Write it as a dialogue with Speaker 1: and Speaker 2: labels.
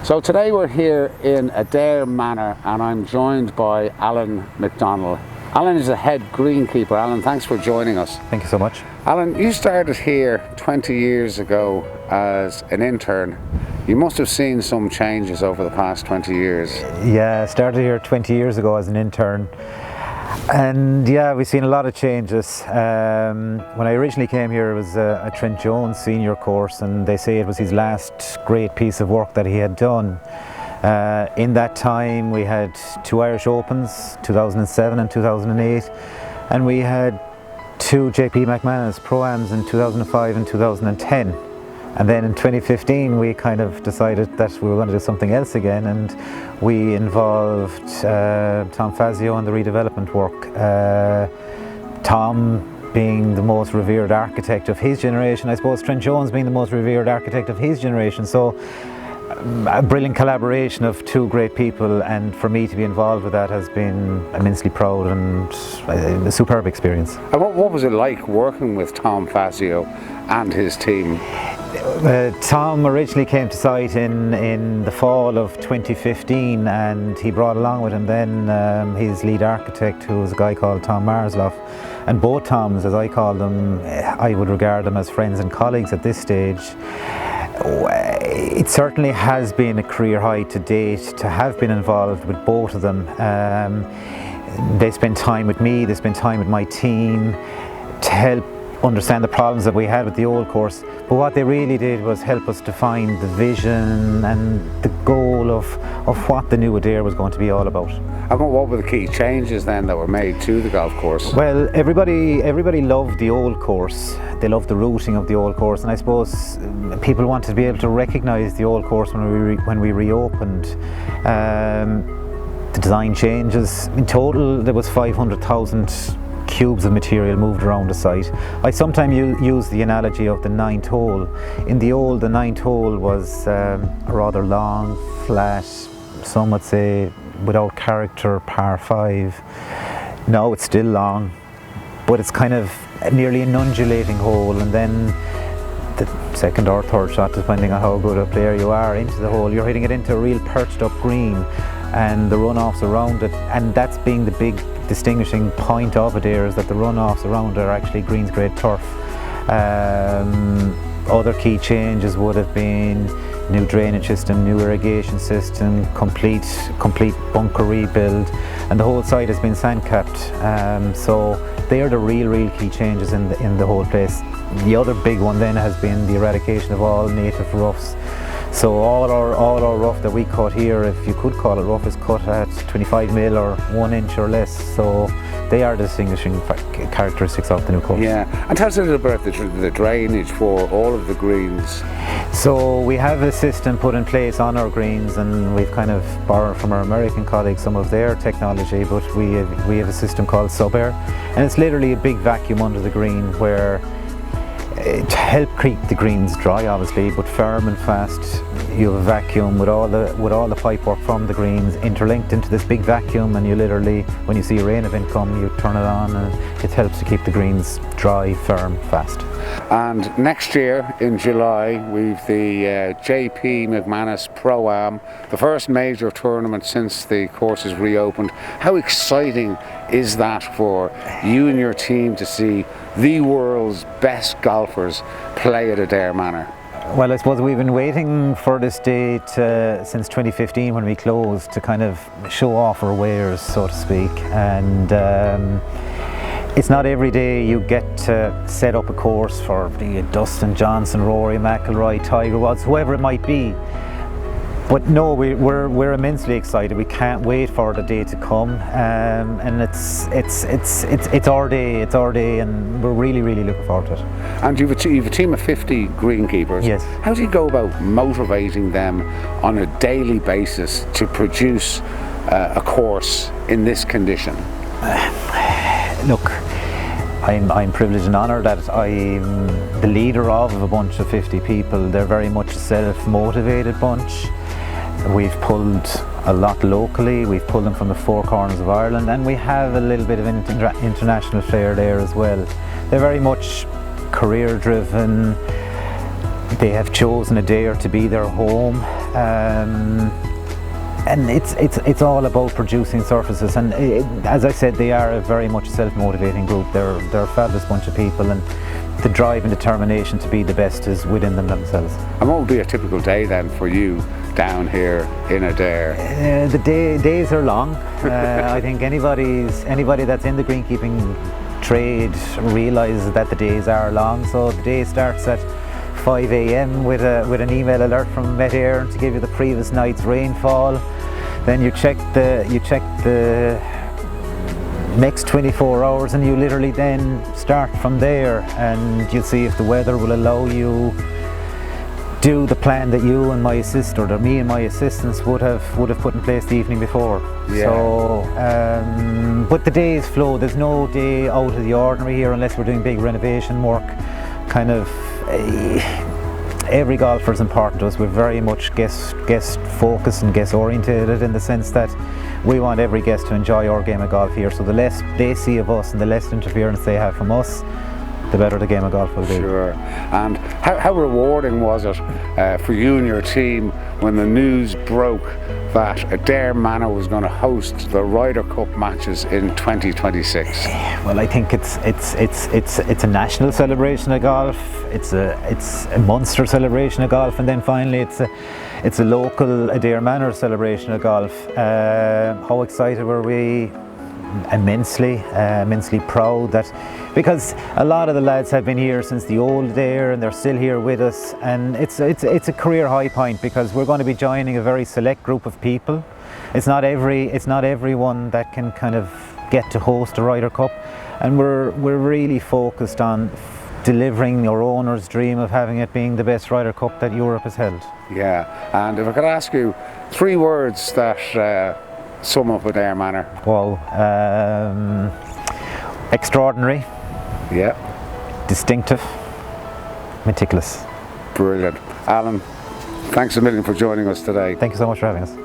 Speaker 1: So today we're here in Adare Manor and I'm joined by Alan McDonald. Alan is the head greenkeeper. Alan, thanks for joining us.
Speaker 2: Thank you so much.
Speaker 1: Alan, you started here 20 years ago as an intern. You must have seen some changes over the past 20 years.
Speaker 2: Yeah, I started here 20 years ago as an intern. And yeah, we've seen a lot of changes. When I originally came here, it was a Trent Jones senior course, and they say it was his last great piece of work that he had done. In that time, we had 2 Irish Opens, 2007 and 2008, and we had 2 Mcmanus Pro Ams in 2005 and 2010. And then in 2015 we kind of decided that we were going to do something else again, and we involved Tom Fazio in the redevelopment work. Tom being the most revered architect of his generation, I suppose Trent Jones being the most revered architect of his generation. So a brilliant collaboration of 2 great people, and for me to be involved with that has been immensely proud and a superb experience.
Speaker 1: And what was it like working with Tom Fazio and his team?
Speaker 2: Tom originally came to site in the fall of 2015, and he brought along with him then his lead architect, who was a guy called Tom Marsloff. And both Toms, as I call them, I would regard them as friends and colleagues at this stage. It certainly has been a career high to date to have been involved with both of them. They spent time with me, they spent time with my team to help understand the problems that we had with the old course, but what they really did was help us define the vision and the goal of what the new Adare was going to be all about.
Speaker 1: And what were the key changes then that were made to the golf course?
Speaker 2: Well, everybody loved the old course. They loved the routing of the old course, and I suppose people wanted to be able to recognise the old course when we reopened. The design changes, in total there was 500,000 cubes of material moved around the site. I sometimes use the analogy of the 9th hole. In the old, the 9th hole was a rather long, flat, some would say without character, par 5. Now it's still long, but it's kind of nearly an undulating hole, and then the second or third shot, depending on how good a player you are, into the hole, you're hitting it into a real perched up green, and the runoffs around it, and that's being the big distinguishing point of Adare, is that the runoffs around it are actually greens grade turf. Other key changes would have been new drainage system, new irrigation system, complete bunker rebuild, and the whole site has been sand capped. So they are the real key changes in the whole place. The other big one then has been the eradication of all native roughs. So all our rough that we cut here, if you could call it rough, is cut at 25 mil or 1 inch or less. So they are the distinguishing characteristics of the new course.
Speaker 1: Yeah, and tell us a little bit about the drainage for all of the greens.
Speaker 2: So we have a system put in place on our greens, and we've kind of borrowed from our American colleagues some of their technology, but we have a system called Sub-Air, and it's literally a big vacuum under the green where to help keep the greens dry, obviously, but firm and fast. You have a vacuum with all the pipe work from the greens interlinked into this big vacuum, and you literally, when you see a rain event come, you turn it on, and it helps to keep the greens dry, firm, fast.
Speaker 1: And next year in July we've the Mcmanus Pro Am, the first major tournament since the course is reopened. How exciting is that for you and your team to see the world's best golfers play at Adare Manor?
Speaker 2: Well, I suppose we've been waiting for this date since 2015 when we closed, to kind of show off our wares, so to speak. And it's not every day you get to set up a course for Dustin Johnson, Rory McIlroy, Tiger Woods, whoever it might be. But no, we're immensely excited. We can't wait for the day to come, and it's our day, and we're really looking forward to it.
Speaker 1: And you've a team of 50 greenkeepers.
Speaker 2: Yes. How
Speaker 1: do you go about motivating them on a daily basis to produce a course in this condition?
Speaker 2: Look, I'm privileged and honoured that I'm the leader of a bunch of 50 people. They're very much a self-motivated bunch. We've pulled a lot locally, we've pulled them from the 4 corners of Ireland, and we have a little bit of international flair there as well. They're very much career driven, they have chosen Adare to be their home. And it's all about producing surfaces, and as I said, they are a very much self-motivating group. They're a fabulous bunch of people, and the drive and determination to be the best is within them themselves.
Speaker 1: And what would be a typical day then for you down here in Adare?
Speaker 2: The days are long. I think anybody that's in the greenkeeping trade realises that the days are long. So the day starts at 5 a.m. with an email alert from Adare to give you the previous night's rainfall. Then you check the next 24 hours, and you literally then start from there, and you see if the weather will allow you do the plan that you and my assistant, or me and my assistants would have put in place the evening before.
Speaker 1: Yeah.
Speaker 2: So but the days flow. There's no day out of the ordinary here unless we're doing big renovation work. Kind of every golfer is important to us. We're very much guest focused and guest orientated, in the sense that we want every guest to enjoy our game of golf here. So the less they see of us and the less interference they have from us, the better the game of golf will be.
Speaker 1: Sure. And how rewarding was it for you and your team when the news broke that Adare Manor was going to host the Ryder Cup matches in 2026?
Speaker 2: Well, I think it's a national celebration of golf. It's a Munster celebration of golf, and then finally it's a local Adare Manor celebration of golf. How excited were we? Immensely proud, that because a lot of the lads have been here since the old Adare, and they're still here with us, and it's a career high point, because we're going to be joining a very select group of people. It's not everyone that can kind of get to host a Ryder Cup, and we're really focused on delivering our owner's dream of having it being the best Ryder Cup that Europe has held.
Speaker 1: Yeah, and if I could ask you 3 words that sum up Adare Manor.
Speaker 2: Wow. Extraordinary.
Speaker 1: Yeah.
Speaker 2: Distinctive. Meticulous.
Speaker 1: Brilliant. Alan, thanks a million for joining us today.
Speaker 2: Thank you so much for having us.